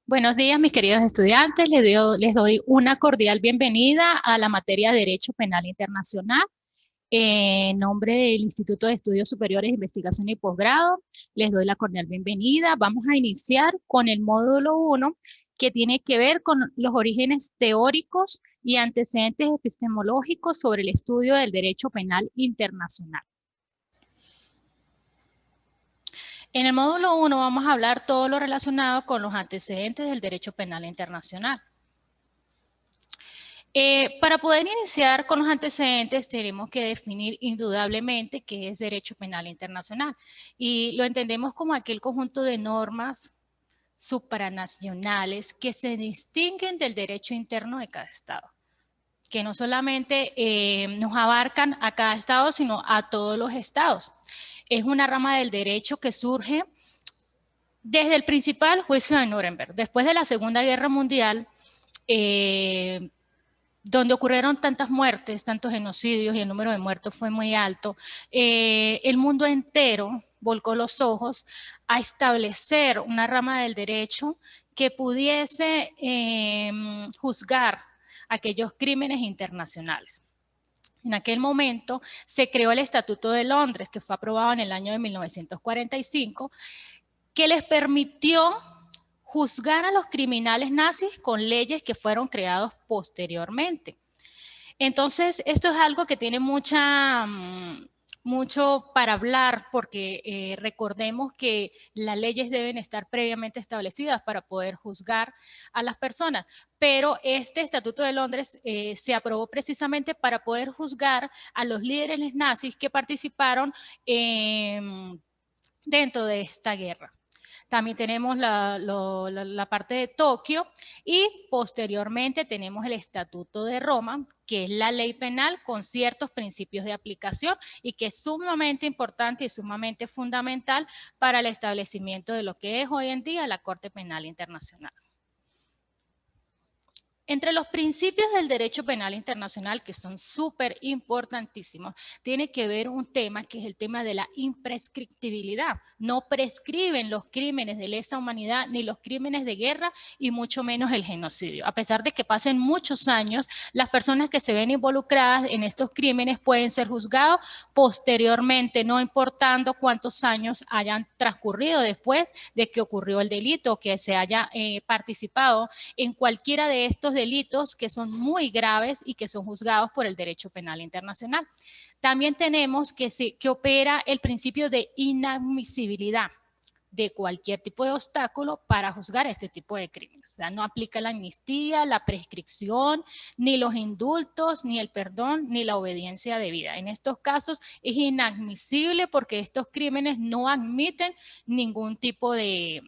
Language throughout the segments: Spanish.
Buenos días, mis queridos estudiantes. Les doy una cordial bienvenida a la materia de Derecho Penal Internacional. En nombre del Instituto de Estudios Superiores, Investigación y Posgrado, les doy la cordial bienvenida. Vamos a iniciar con el módulo 1, que tiene que ver con los orígenes teóricos y antecedentes epistemológicos sobre el estudio del derecho penal internacional. En el módulo 1 vamos a hablar todo lo relacionado con los antecedentes del derecho penal internacional. Para poder iniciar con los antecedentes tenemos que definir indudablemente qué es derecho penal internacional y lo entendemos como aquel conjunto de normas supranacionales que se distinguen del derecho interno de cada estado, que no solamente nos abarcan a cada estado, sino a todos los estados. Es una rama del derecho que surge desde el principal juicio de Nuremberg. Después de la Segunda Guerra Mundial, donde ocurrieron tantas muertes, tantos genocidios y el número de muertos fue muy alto, el mundo entero volcó los ojos a establecer una rama del derecho que pudiese juzgar aquellos crímenes internacionales. En aquel momento se creó el Estatuto de Londres, que fue aprobado en el año de 1945, que les permitió juzgar a los criminales nazis con leyes que fueron creados posteriormente. Entonces, esto es algo que tiene mucho para hablar porque recordemos que las leyes deben estar previamente establecidas para poder juzgar a las personas, pero este Estatuto de Londres se aprobó precisamente para poder juzgar a los líderes nazis que participaron dentro de esta guerra. También tenemos la parte de Tokio y posteriormente tenemos el Estatuto de Roma, que es la ley penal con ciertos principios de aplicación y que es sumamente importante y sumamente fundamental para el establecimiento de lo que es hoy en día la Corte Penal Internacional. Entre los principios del derecho penal internacional, que son súper importantísimos, tiene que ver un tema que es el tema de la imprescriptibilidad. No prescriben los crímenes de lesa humanidad ni los crímenes de guerra y mucho menos el genocidio. A pesar de que pasen muchos años, las personas que se ven involucradas en estos crímenes pueden ser juzgados posteriormente, no importando cuántos años hayan transcurrido después de que ocurrió el delito o que se haya participado en cualquiera de estos delitos que son muy graves y que son juzgados por el derecho penal internacional. También tenemos que opera el principio de inadmisibilidad de cualquier tipo de obstáculo para juzgar este tipo de crímenes. O sea, no aplica la amnistía, la prescripción, ni los indultos, ni el perdón, ni la obediencia debida. En estos casos es inadmisible porque estos crímenes no admiten ningún tipo de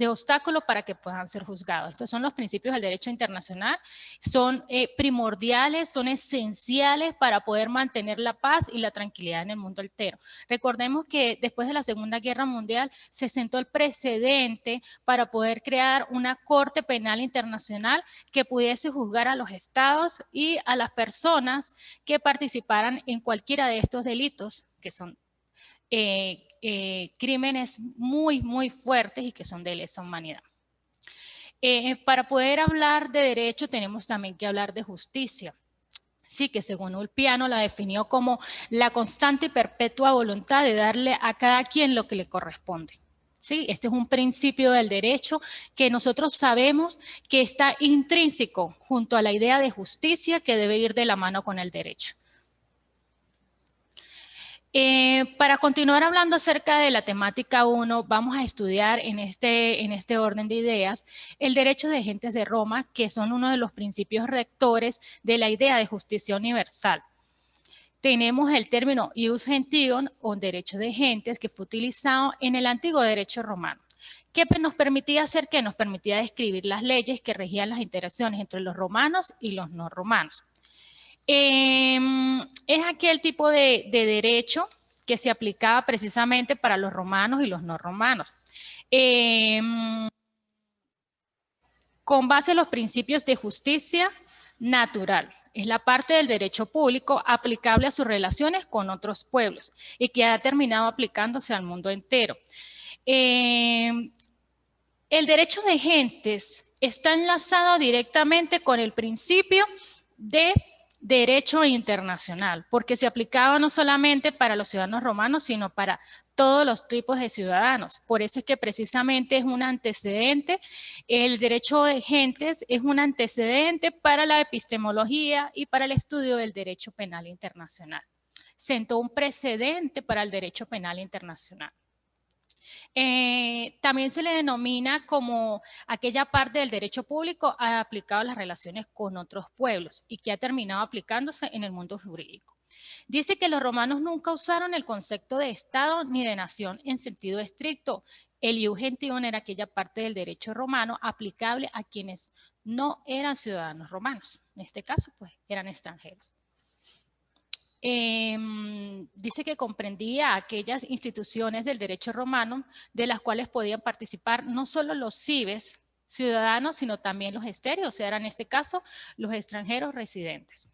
obstáculos para que puedan ser juzgados. Estos son los principios del derecho internacional, son primordiales, son esenciales para poder mantener la paz y la tranquilidad en el mundo entero. Recordemos que después de la Segunda Guerra Mundial se sentó el precedente para poder crear una Corte Penal Internacional que pudiese juzgar a los estados y a las personas que participaran en cualquiera de estos delitos, que son crímenes muy fuertes y que son de lesa humanidad. Para poder hablar de derecho tenemos también que hablar de justicia. Sí, que según Ulpiano la definió como la constante y perpetua voluntad de darle a cada quien lo que le corresponde. Sí, este es un principio del derecho que nosotros sabemos que está intrínseco junto a la idea de justicia que debe ir de la mano con el derecho. Para continuar hablando acerca de la temática 1, vamos a estudiar en este orden de ideas el derecho de gentes de Roma, que son uno de los principios rectores de la idea de justicia universal. Tenemos el término ius gentium o derecho de gentes que fue utilizado en el antiguo derecho romano. ¿Qué nos permitía hacer? Que nos permitía describir las leyes que regían las interacciones entre los romanos y los no romanos. Es aquel tipo de derecho que se aplicaba precisamente para los romanos y los no romanos. Con base en los principios de justicia natural. Es la parte del derecho público aplicable a sus relaciones con otros pueblos y que ha terminado aplicándose al mundo entero. El derecho de gentes está enlazado directamente con el principio de derecho internacional, porque se aplicaba no solamente para los ciudadanos romanos, sino para todos los tipos de ciudadanos. Por eso es que precisamente es un antecedente, el derecho de gentes es un antecedente para la epistemología y para el estudio del derecho penal internacional. Sentó un precedente para el derecho penal internacional. También se le denomina como aquella parte del derecho público aplicado a las relaciones con otros pueblos y que ha terminado aplicándose en el mundo jurídico. Dice que los romanos nunca usaron el concepto de Estado ni de nación en sentido estricto. El ius gentium era aquella parte del derecho romano aplicable a quienes no eran ciudadanos romanos. En este caso, pues, eran extranjeros. Dice que comprendía aquellas instituciones del derecho romano de las cuales podían participar no solo los cives ciudadanos, sino también los esterios, o sea, eran en este caso los extranjeros residentes.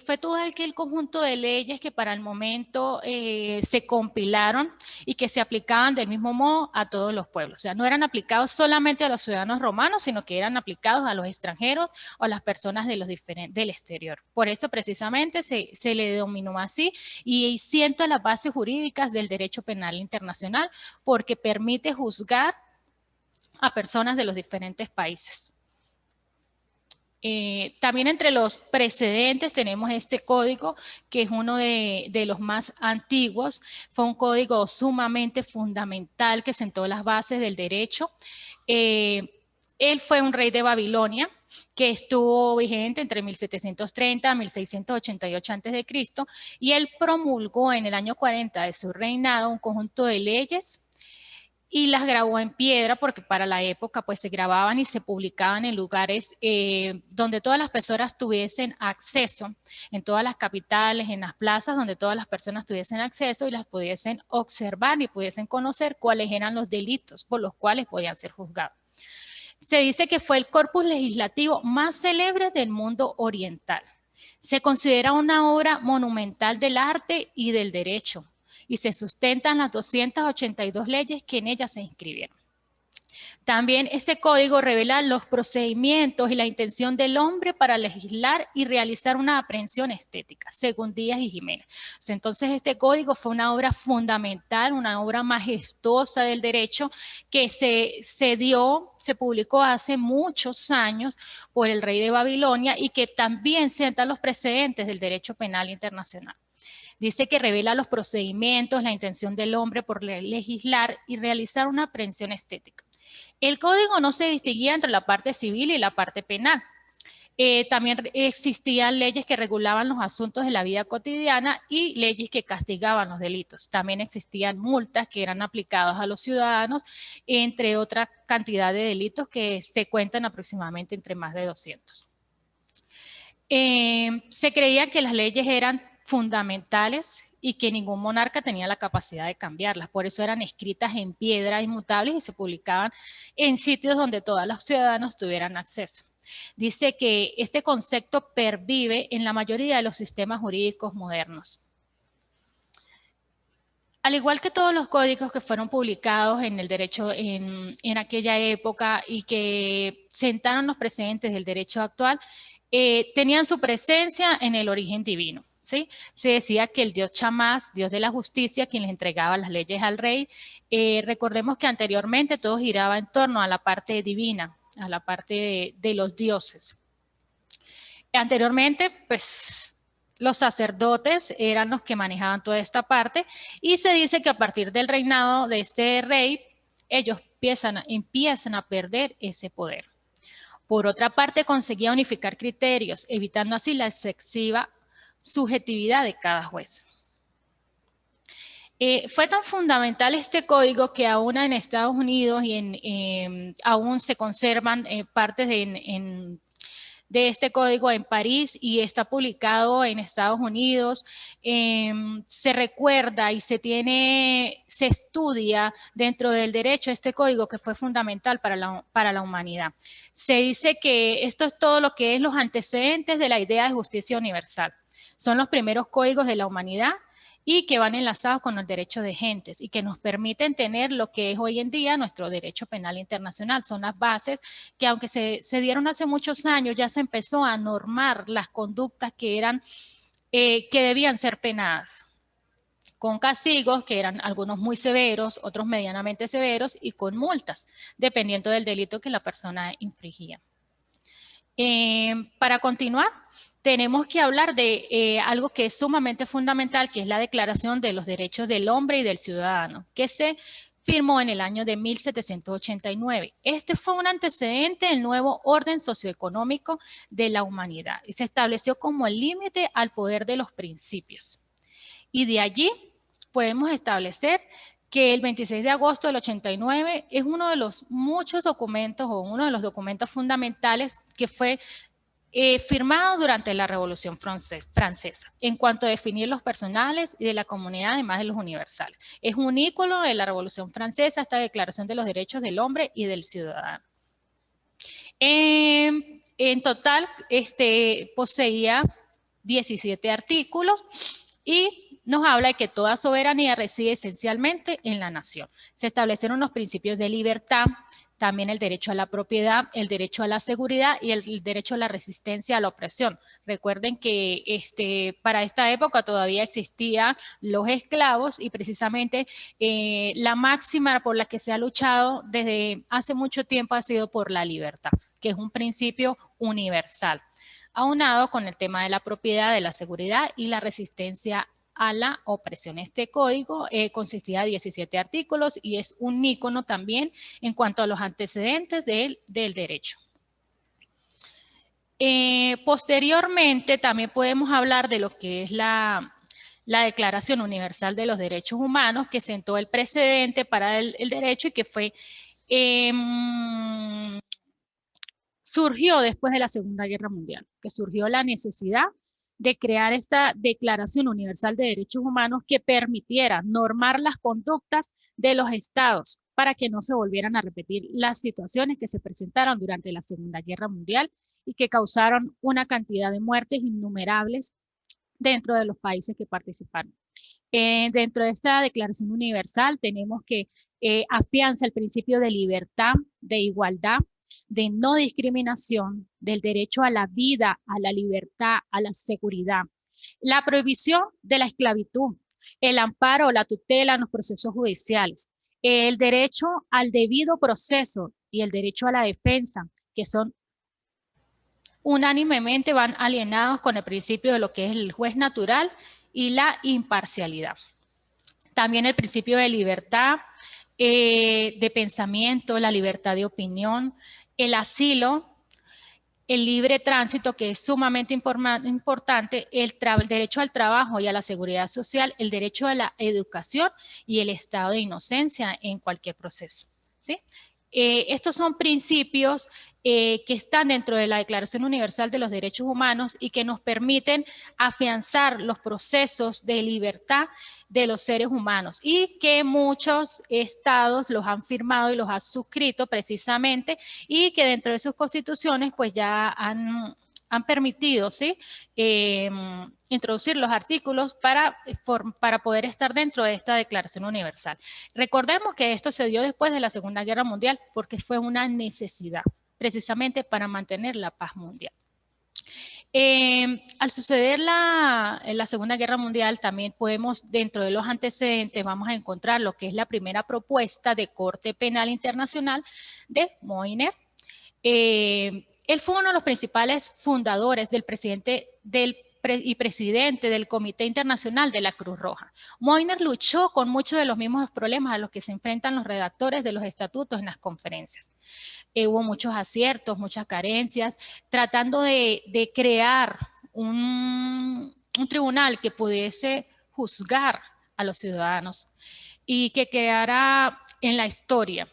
Fue todo aquel conjunto de leyes que para el momento se compilaron y que se aplicaban del mismo modo a todos los pueblos. O sea, no eran aplicados solamente a los ciudadanos romanos, sino que eran aplicados a los extranjeros o a las personas de del exterior. Por eso precisamente se le denominó así y sienta las bases jurídicas del derecho penal internacional porque permite juzgar a personas de los diferentes países. También entre los precedentes tenemos este código, que es uno de los más antiguos. Fue un código sumamente fundamental que sentó las bases del derecho. Él fue un rey de Babilonia que estuvo vigente entre 1730 a 1688 a.C. y él promulgó en el año 40 de su reinado un conjunto de leyes y las grabó en piedra porque para la época pues se grababan y se publicaban en lugares donde todas las personas tuviesen acceso, en todas las capitales, en las plazas donde todas las personas tuviesen acceso y las pudiesen observar y pudiesen conocer cuáles eran los delitos por los cuales podían ser juzgados. Se dice que fue el corpus legislativo más célebre del mundo oriental. Se considera una obra monumental del arte y del derecho y se sustentan las 282 leyes que en ella se inscribieron. También este código revela los procedimientos y la intención del hombre para legislar y realizar una aprehensión estética, según Díaz y Jiménez. Entonces este código fue una obra fundamental, una obra majestuosa del derecho que se publicó hace muchos años por el rey de Babilonia y que también sienta los precedentes del derecho penal internacional. Dice que revela los procedimientos, la intención del hombre por legislar y realizar una aprehensión estética. El código no se distinguía entre la parte civil y la parte penal. También existían leyes que regulaban los asuntos de la vida cotidiana y leyes que castigaban los delitos. También existían multas que eran aplicadas a los ciudadanos, entre otra cantidad de delitos que se cuentan aproximadamente entre más de 200. Se creía que las leyes eran fundamentales y que ningún monarca tenía la capacidad de cambiarlas. Por eso eran escritas en piedra, inmutables y se publicaban en sitios donde todos los ciudadanos tuvieran acceso. Dice que este concepto pervive en la mayoría de los sistemas jurídicos modernos. Al igual que todos los códigos que fueron publicados en el derecho en aquella época y que sentaron los precedentes del derecho actual, tenían su presencia en el origen divino. ¿sí? Se decía que el dios Chamás, dios de la justicia, quien les entregaba las leyes al rey, recordemos que anteriormente todo giraba en torno a la parte divina, a la parte de los dioses. Anteriormente, pues, los sacerdotes eran los que manejaban toda esta parte y se dice que a partir del reinado de este rey, ellos empiezan a perder ese poder. Por otra parte, conseguía unificar criterios, evitando así la excesiva subjetividad de cada juez. Fue tan fundamental este código que aún en Estados Unidos y aún se conservan partes de este código en París y está publicado en Estados Unidos. Se recuerda y se estudia dentro del derecho este código que fue fundamental para la humanidad. Se dice que esto es todo lo que es los antecedentes de la idea de justicia universal. Son los primeros códigos de la humanidad y que van enlazados con el derecho de gentes y que nos permiten tener lo que es hoy en día nuestro derecho penal internacional. Son las bases que, aunque se dieron hace muchos años, ya se empezó a normar las conductas que eran, que debían ser penadas, con castigos que eran algunos muy severos, otros medianamente severos y con multas, dependiendo del delito que la persona infringía. Para continuar, tenemos que hablar de algo que es sumamente fundamental, que es la Declaración de los Derechos del Hombre y del Ciudadano, que se firmó en el año de 1789. Este fue un antecedente del nuevo orden socioeconómico de la humanidad y se estableció como el límite al poder de los principios. Y de allí podemos establecer que el 26 de agosto del 89 es uno de los muchos documentos o uno de los documentos fundamentales que fue firmado durante la Revolución Francesa en cuanto a definir los personales y de la comunidad, además de los universales. Es un ícono de la Revolución Francesa, esta Declaración de los Derechos del Hombre y del Ciudadano. En total, poseía 17 artículos y nos habla de que toda soberanía reside esencialmente en la nación. Se establecieron los principios de libertad, también el derecho a la propiedad, el derecho a la seguridad y el derecho a la resistencia a la opresión. Recuerden que para esta época todavía existían los esclavos y precisamente la máxima por la que se ha luchado desde hace mucho tiempo ha sido por la libertad, que es un principio universal, aunado con el tema de la propiedad, de la seguridad y la resistencia a la opresión. Este código consistía de 17 artículos y es un ícono también en cuanto a los antecedentes del derecho. Posteriormente también podemos hablar de lo que es la Declaración Universal de los Derechos Humanos, que sentó el precedente para el derecho y que fue surgió después de la Segunda Guerra Mundial, que surgió la necesidad de crear esta Declaración Universal de Derechos Humanos que permitiera normar las conductas de los estados para que no se volvieran a repetir las situaciones que se presentaron durante la Segunda Guerra Mundial y que causaron una cantidad de muertes innumerables dentro de los países que participaron. Dentro de esta Declaración Universal tenemos que afianza el principio de libertad, de igualdad, de no discriminación, del derecho a la vida, a la libertad, a la seguridad, la prohibición de la esclavitud, el amparo, la tutela en los procesos judiciales, el derecho al debido proceso y el derecho a la defensa, que son unánimemente van alienados con el principio de lo que es el juez natural y la imparcialidad. También el principio de libertad de pensamiento, la libertad de opinión, el asilo, el libre tránsito, que es sumamente importante, el derecho al trabajo y a la seguridad social, el derecho a la educación y el estado de inocencia en cualquier proceso, ¿sí? Estos son principios que están dentro de la Declaración Universal de los Derechos Humanos y que nos permiten afianzar los procesos de libertad de los seres humanos y que muchos estados los han firmado y los han suscrito precisamente y que dentro de sus constituciones pues ya han permitido, ¿sí? Introducir los artículos para poder estar dentro de esta Declaración Universal. Recordemos que esto se dio después de la Segunda Guerra Mundial porque fue una necesidad, precisamente para mantener la paz mundial. Al suceder la Segunda Guerra Mundial, también podemos, dentro de los antecedentes, vamos a encontrar lo que es la primera propuesta de Corte Penal Internacional de Moynier. Él fue uno de los principales fundadores del presidente y presidente del Comité Internacional de la Cruz Roja. Moynier luchó con muchos de los mismos problemas a los que se enfrentan los redactores de los estatutos en las conferencias. Hubo muchos aciertos, muchas carencias, tratando de crear un tribunal que pudiese juzgar a los ciudadanos y que quedara en la historia.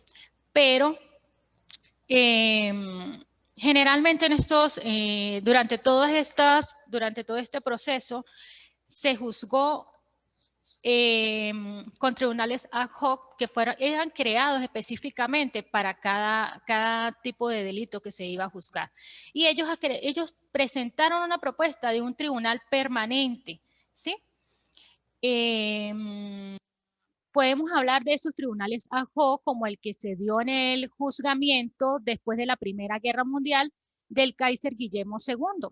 Pero generalmente durante todo este proceso se juzgó con tribunales ad hoc que eran creados específicamente para cada tipo de delito que se iba a juzgar. Y ellos presentaron una propuesta de un tribunal permanente, ¿sí? Podemos hablar de esos tribunales ad hoc como el que se dio en el juzgamiento después de la Primera Guerra Mundial del Kaiser Guillermo II.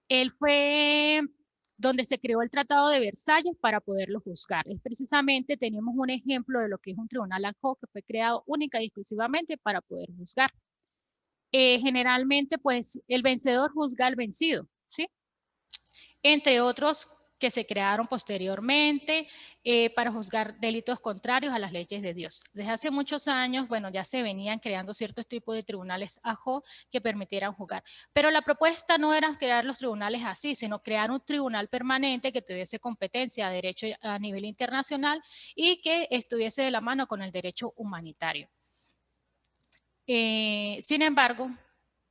Él fue donde se creó el Tratado de Versalles para poderlo juzgar. Es precisamente, tenemos un ejemplo de lo que es un tribunal ad hoc que fue creado única y exclusivamente para poder juzgar. Generalmente, pues, el vencedor juzga al vencido, ¿sí? Entre otros que se crearon posteriormente para juzgar delitos contrarios a las leyes de Dios. Desde hace muchos años, bueno, ya se venían creando ciertos tipos de tribunales ad hoc que permitieran juzgar. Pero la propuesta no era crear los tribunales así, sino crear un tribunal permanente que tuviese competencia de derecho a nivel internacional y que estuviese de la mano con el derecho humanitario. Sin embargo,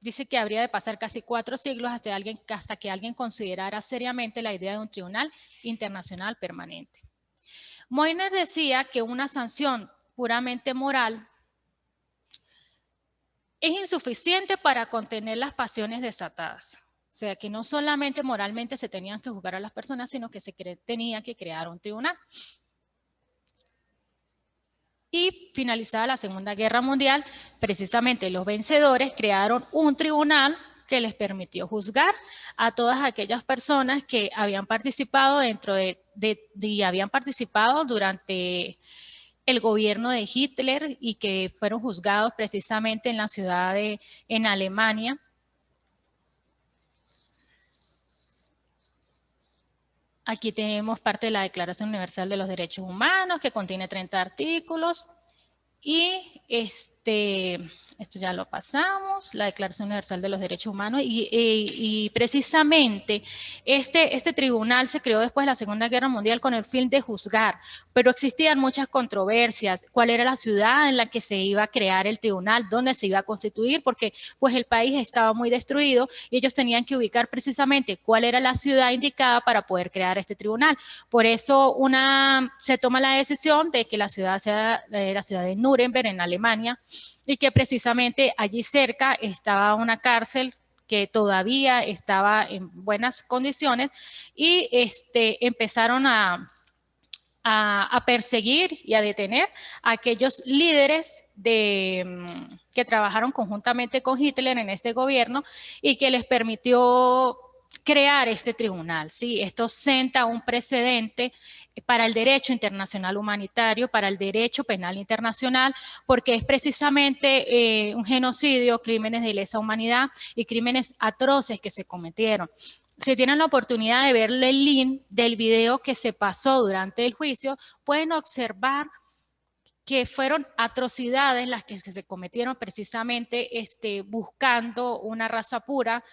dice que habría de pasar casi 4 siglos hasta que alguien considerara seriamente la idea de un tribunal internacional permanente. Moynier decía que una sanción puramente moral es insuficiente para contener las pasiones desatadas. O sea, que no solamente moralmente se tenían que juzgar a las personas, sino que se tenía que crear un tribunal. Y finalizada la Segunda Guerra Mundial, precisamente los vencedores crearon un tribunal que les permitió juzgar a todas aquellas personas que habían participado y habían participado durante el gobierno de Hitler y que fueron juzgados precisamente en la ciudad en Alemania. Aquí tenemos parte de la Declaración Universal de los Derechos Humanos, que contiene 30 artículos. Y esto ya lo pasamos, la Declaración Universal de los Derechos Humanos, y precisamente este tribunal se creó después de la Segunda Guerra Mundial con el fin de juzgar, pero existían muchas controversias, cuál era la ciudad en la que se iba a crear el tribunal, dónde se iba a constituir, porque pues el país estaba muy destruido y ellos tenían que ubicar precisamente cuál era la ciudad indicada para poder crear este tribunal. Por eso se toma la decisión de que la ciudad sea la ciudad de Nuremberg, en Alemania, y que precisamente allí cerca estaba una cárcel que todavía estaba en buenas condiciones y empezaron a perseguir y a detener a aquellos líderes que trabajaron conjuntamente con Hitler en este gobierno y que les permitió crear este tribunal. ¿Sí? Esto senta un precedente para el derecho internacional humanitario, para el derecho penal internacional, porque es precisamente un genocidio, crímenes de lesa humanidad y crímenes atroces que se cometieron. Si tienen la oportunidad de ver el link del video que se pasó durante el juicio, pueden observar que fueron atrocidades las que se cometieron precisamente buscando una raza pura,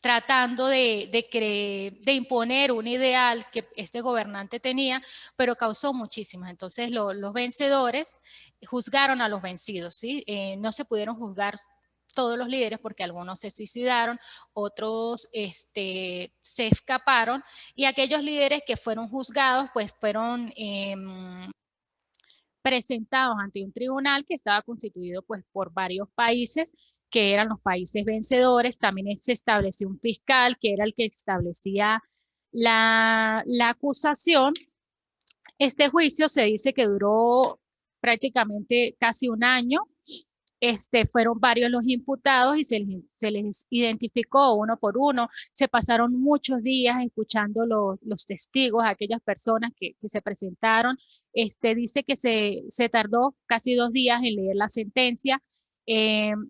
tratando de imponer un ideal que este gobernante tenía, pero causó muchísimas. Entonces los vencedores juzgaron a los vencidos, ¿sí? No se pudieron juzgar todos los líderes porque algunos se suicidaron, otros se escaparon y aquellos líderes que fueron juzgados pues fueron presentados ante un tribunal que estaba constituido pues por varios países que eran los países vencedores. También se estableció un fiscal que era el que establecía la acusación. Este juicio se dice que duró prácticamente casi un año. Fueron varios los imputados y se les identificó uno por uno. Se pasaron muchos días escuchando los testigos, aquellas personas que se presentaron. Dice que se tardó casi 2 días en leer la sentencia.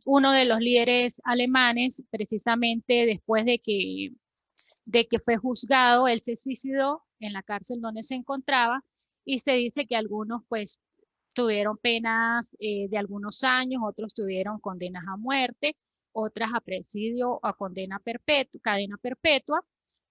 Uno de los líderes alemanes, precisamente después de que fue juzgado, él se suicidó en la cárcel donde se encontraba y se dice que algunos pues tuvieron penas de algunos años, otros tuvieron condenas a muerte, otras a presidio o a cadena perpetua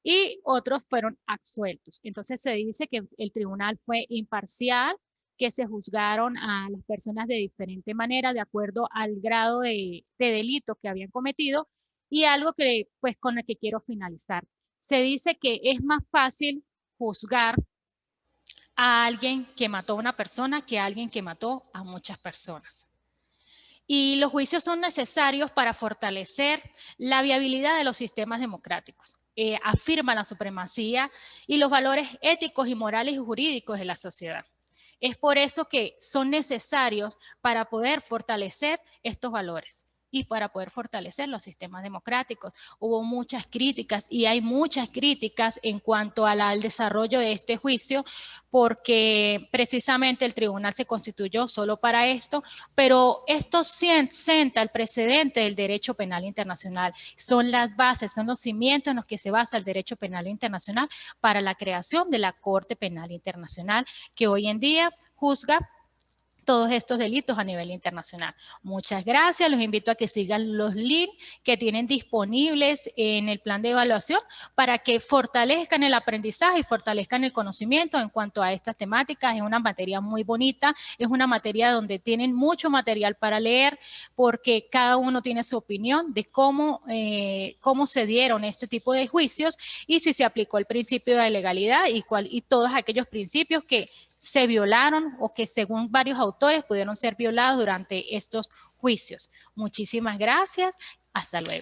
y otros fueron absueltos. Entonces se dice que el tribunal fue imparcial, que se juzgaron a las personas de diferente manera de acuerdo al grado de delito que habían cometido y algo que pues con el que quiero finalizar. Se dice que es más fácil juzgar a alguien que mató a una persona que a alguien que mató a muchas personas. Y los juicios son necesarios para fortalecer la viabilidad de los sistemas democráticos. afirma la supremacía y los valores éticos y morales y jurídicos de la sociedad. Es por eso que son necesarios para poder fortalecer estos valores y para poder fortalecer los sistemas democráticos. Hubo muchas críticas y hay muchas críticas en cuanto al desarrollo de este juicio, porque precisamente el tribunal se constituyó solo para esto, pero esto sienta el precedente del derecho penal internacional. Son las bases, son los cimientos en los que se basa el derecho penal internacional para la creación de la Corte Penal Internacional, que hoy en día juzga todos estos delitos a nivel internacional. Muchas gracias, los invito a que sigan los links que tienen disponibles en el plan de evaluación para que fortalezcan el aprendizaje y fortalezcan el conocimiento en cuanto a estas temáticas. Es una materia muy bonita, es una materia donde tienen mucho material para leer, porque cada uno tiene su opinión de cómo se dieron este tipo de juicios y si se aplicó el principio de legalidad y todos aquellos principios que se violaron o que según varios autores pudieron ser violados durante estos juicios. Muchísimas gracias. Hasta luego.